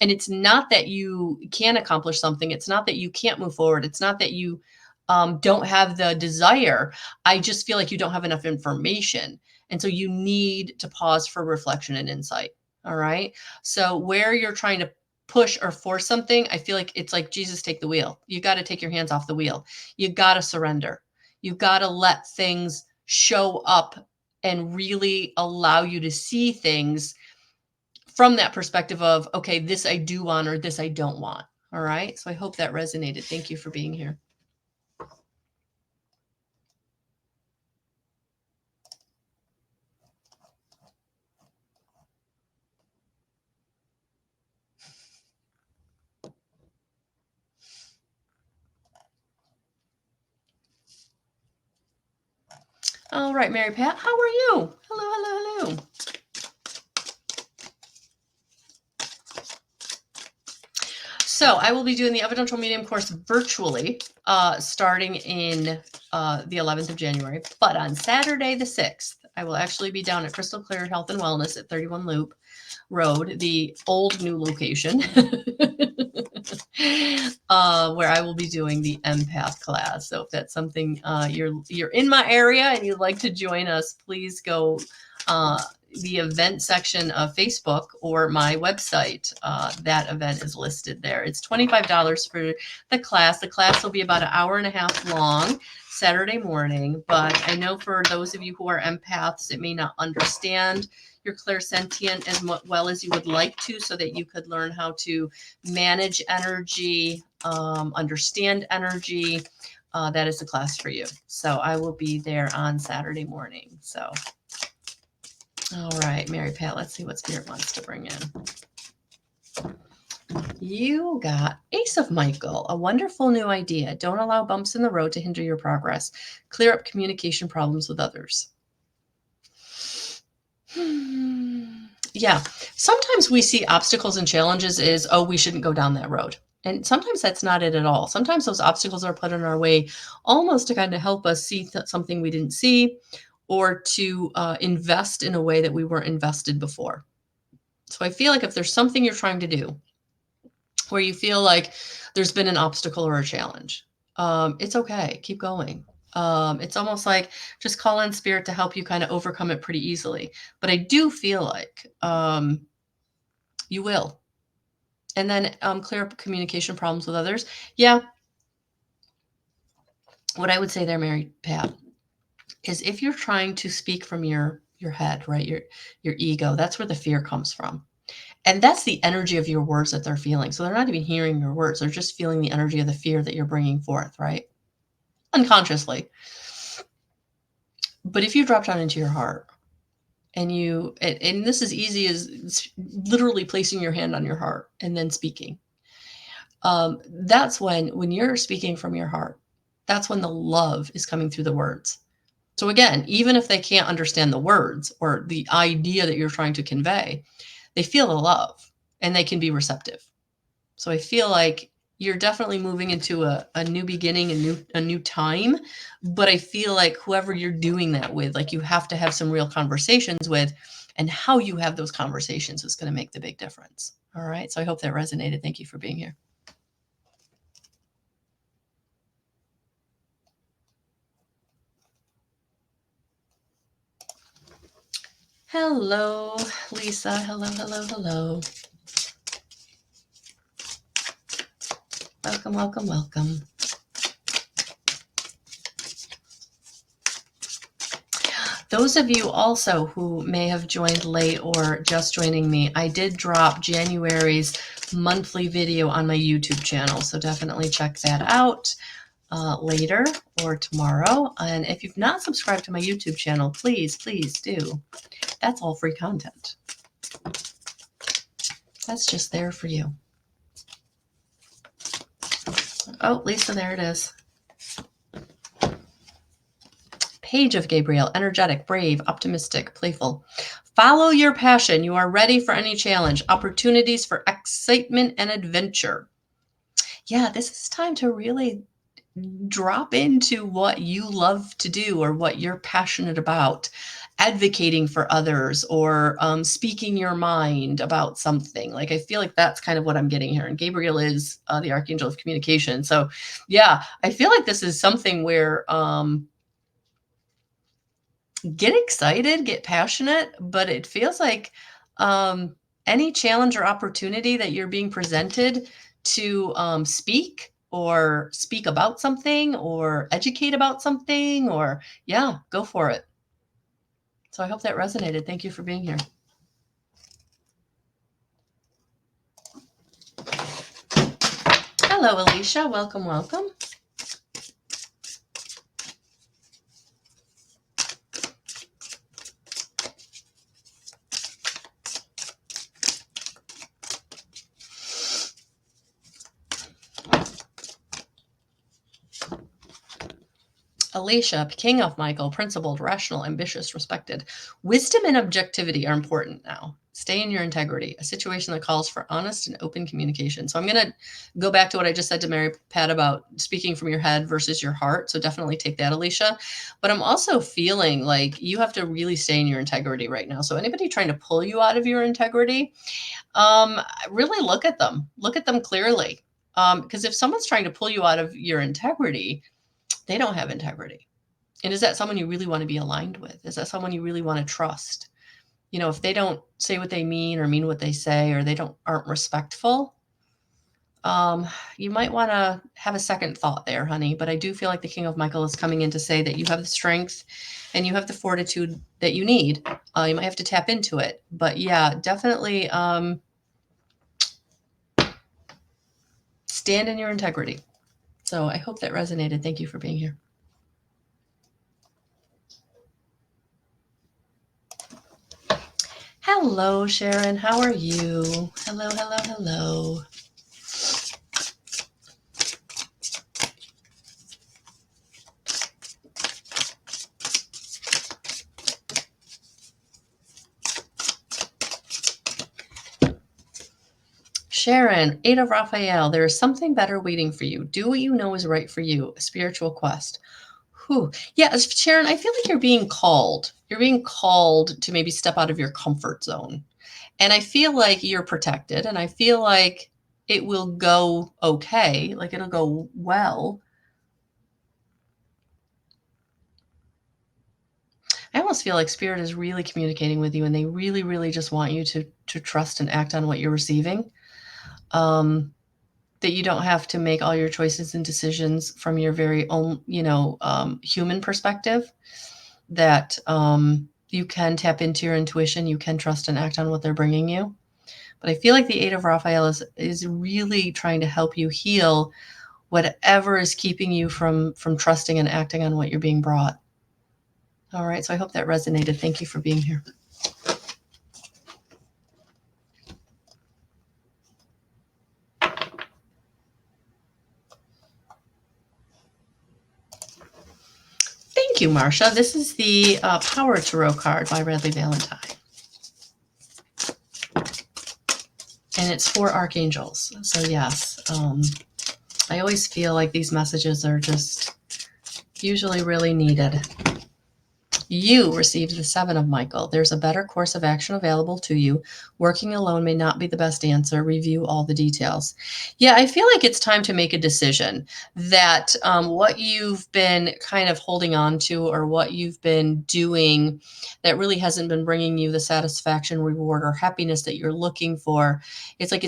S1: And it's not that you can't accomplish something. It's not that you can't move forward. It's not that you don't have the desire. I just feel like you don't have enough information. And so you need to pause for reflection and insight. All right. So where you're trying to push or force something, I feel like it's like, Jesus, take the wheel. You got to take your hands off the wheel. You got to surrender. You got to let things show up and really allow you to see things from that perspective of, okay, this I do want or this I don't want. All right. So I hope that resonated. Thank you for being here. All right, Mary Pat, how are you? Hello, hello, hello. So I will be doing the Evidential Medium course virtually, starting in the 11th of January. But on Saturday the 6th, I will actually be down at Crystal Clear Health and Wellness at 31 Loop Road, the old new location, where I will be doing the empath class. So if that's something you're in my area and you'd like to join us, please go the event section of Facebook or my website. That event is listed there. It's $25 for the class. The class will be about an hour and a half long, Saturday morning. But I know for those of you who are empaths, it may not understand your clairsentient as well as you would like to, so that you could learn how to manage energy, understand energy. That is the class for you. So I will be there on Saturday morning. So, all right, Mary Pat, let's see what Spirit wants to bring in. You got Ace of Michael, a wonderful new idea. Don't allow bumps in the road to hinder your progress. Clear up communication problems with others. Yeah, sometimes we see obstacles and challenges as, oh, we shouldn't go down that road. And sometimes that's not it at all. Sometimes those obstacles are put in our way almost to kind of help us see something we didn't see, or to invest in a way that we weren't invested before. So I feel like if there's something you're trying to do where you feel like there's been an obstacle or a challenge, it's okay. Keep going. It's almost like just call on Spirit to help you kind of overcome it pretty easily. But I do feel like you will. And then clear up communication problems with others. Yeah. What I would say there, Mary Pat, is if you're trying to speak from your head, right, your ego, that's where the fear comes from. And that's the energy of your words that they're feeling. So they're not even hearing your words. They're just feeling the energy of the fear that you're bringing forth, right? Unconsciously. But if you drop down into your heart and and this is easy as literally placing your hand on your heart and then speaking. That's when you're speaking from your heart, that's when the love is coming through the words. So again, even if they can't understand the words or the idea that you're trying to convey, they feel the love and they can be receptive. So I feel like you're definitely moving into a new beginning, a new time. But I feel like whoever you're doing that with, like, you have to have some real conversations with, and how you have those conversations is going to make the big difference. All right. So I hope that resonated. Thank you for being here. Hello, Lisa. Hello, hello, hello. Welcome, welcome, welcome. Those of you also who may have joined late or just joining me, I did drop January's monthly video on my YouTube channel. So definitely check that out later or tomorrow. And if you've not subscribed to my YouTube channel, please, please do. That's all free content. That's just there for you. Oh, Lisa, there it is. Page of Gabriel, energetic, brave, optimistic, playful. Follow your passion. You are ready for any challenge. Opportunities for excitement and adventure. Yeah, this is time to really drop into what you love to do or what you're passionate about. Advocating for others or speaking your mind about something. Like, I feel like that's kind of what I'm getting here. And Gabriel is the Archangel of Communication. So yeah, I feel like this is something where get excited, get passionate, but it feels like any challenge or opportunity that you're being presented to speak or speak about something or educate about something, or yeah, go for it. So I hope that resonated. Thank you for being here. Hello, Alicia. Welcome, welcome. Alicia, King of Michael, principled, rational, ambitious, respected. Wisdom and objectivity are important now. Stay in your integrity, a situation that calls for honest and open communication. So I'm going to go back to what I just said to Mary Pat about speaking from your head versus your heart. So definitely take that, Alicia. But I'm also feeling like you have to really stay in your integrity right now. So anybody trying to pull you out of your integrity, really look at them. Look at them clearly. Because if someone's trying to pull you out of your integrity, they don't have integrity. And is that someone you really want to be aligned with? Is that someone you really want to trust? If they don't say what they mean or mean what they say, or they aren't respectful, you might want to have a second thought there, honey. But I do feel like the King of Michael is coming in to say that you have the strength and you have the fortitude that you need. You might have to tap into it. But yeah, definitely stand in your integrity. So I hope that resonated. Thank you for being here. Hello, Sharon. How are you? Hello, hello, hello. Sharon, 8 of Raphael, there is something better waiting for you. Do what you know is right for you, a spiritual quest. Whew. Yeah, Sharon, I feel like you're being called. You're being called to maybe step out of your comfort zone. And I feel like you're protected, and I feel like it will go okay, like it'll go well. I almost feel like Spirit is really communicating with you, and they really, really just want you to trust and act on what you're receiving. That you don't have to make all your choices and decisions from your very own, human perspective. That you can tap into your intuition, you can trust and act on what they're bringing you. But I feel like the 8 of Raphael is really trying to help you heal whatever is keeping you from trusting and acting on what you're being brought. All right, so I hope that resonated. Thank you for being here. Thank you, Marcia. This is the Power Tarot card by Radley Valentine. And it's for archangels. So yes, I always feel like these messages are just usually really needed. You received the 7 of Michael. There's a better course of action available to you. Working alone may not be the best answer. Review all the details. Yeah, I feel like it's time to make a decision that what you've been kind of holding on to, or what you've been doing that really hasn't been bringing you the satisfaction, reward, or happiness that you're looking for. It's like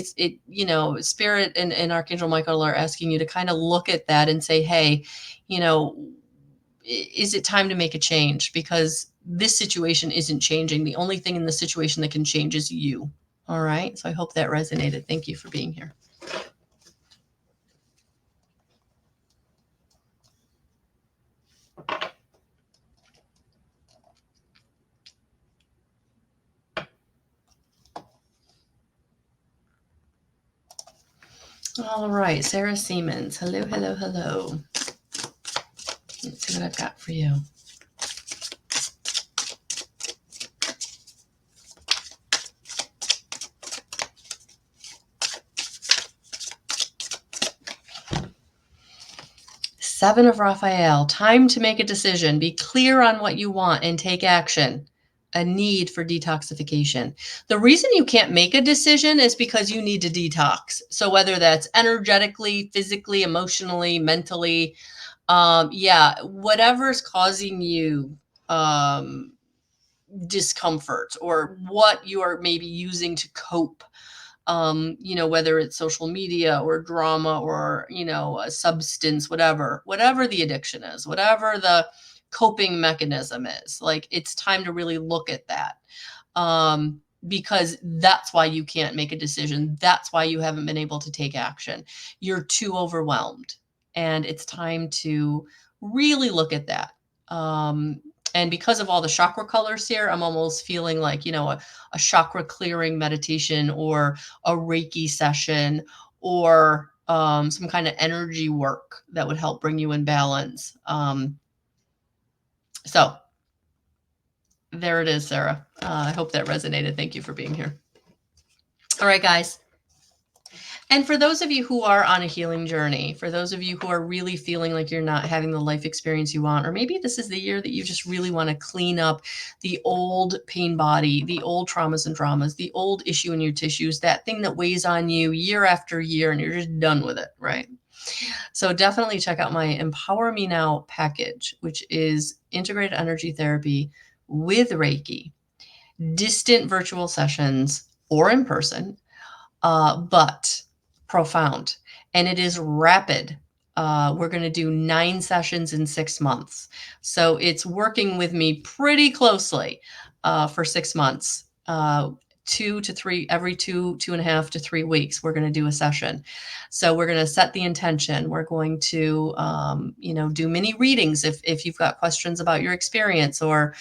S1: Spirit and Archangel Michael are asking you to kind of look at that and say, hey, is it time to make a change? Because this situation isn't changing. The only thing in the situation that can change is you. All right. So I hope that resonated. Thank you for being here. All right. Sarah Siemens. Hello, hello, hello. Let's see what I've got for you. Seven of Raphael, time to make a decision. Be clear on what you want and take action. A need for detoxification. The reason you can't make a decision is because you need to detox. So whether that's energetically, physically, emotionally, mentally, whatever's causing you discomfort, or what you are maybe using to cope, whether it's social media or drama or, a substance, whatever the addiction is, whatever the coping mechanism is, like, it's time to really look at that. Because that's why you can't make a decision. That's why you haven't been able to take action. You're too overwhelmed, and it's time to really look at that. And because of all the chakra colors here, I'm almost feeling like, a chakra clearing meditation, or a Reiki session, or some kind of energy work that would help bring you in balance. So There it is, Sarah. I hope that resonated. Thank you for being here. All right, guys. And for those of you who are on a healing journey, for those of you who are really feeling like you're not having the life experience you want, or maybe this is the year that you just really want to clean up the old pain body, the old traumas and dramas, the old issue in your tissues, that thing that weighs on you year after year and you're just done with it, right? So definitely check out my Empower Me Now package, which is integrated energy therapy with Reiki, distant virtual sessions or in person, but profound. And it is rapid. We're going to do 9 sessions in 6 months. So it's working with me pretty closely for 6 months. 2 to 3, every 2.5 to 3 weeks, we're going to do a session. So we're going to set the intention. We're going to, do mini readings if you've got questions about your experience, or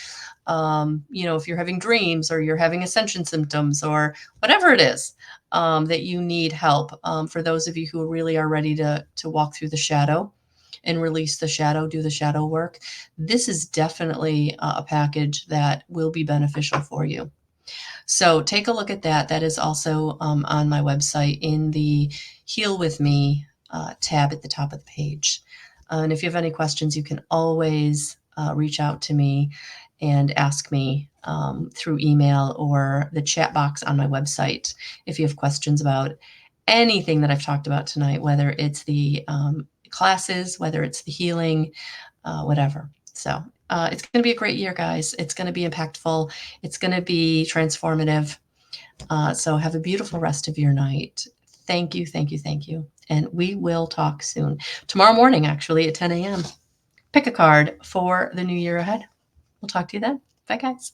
S1: if you're having dreams or you're having ascension symptoms or whatever it is that you need help. For those of you who really are ready to walk through the shadow and release the shadow, do the shadow work, this is definitely a package that will be beneficial for you. So take a look at that. That is also on my website in the Heal With Me tab at the top of the page. And if you have any questions, you can always reach out to me and ask me through email or the chat box on my website if you have questions about anything that I've talked about tonight, whether it's the classes, whether it's the healing, whatever. So it's going to be a great year, guys. It's going to be impactful. It's going to be transformative. So have a beautiful rest of your night. Thank you, thank you, thank you. And we will talk soon. Tomorrow morning, actually, at 10 a.m. Pick a card for the new year ahead. We'll talk to you then. Bye, guys.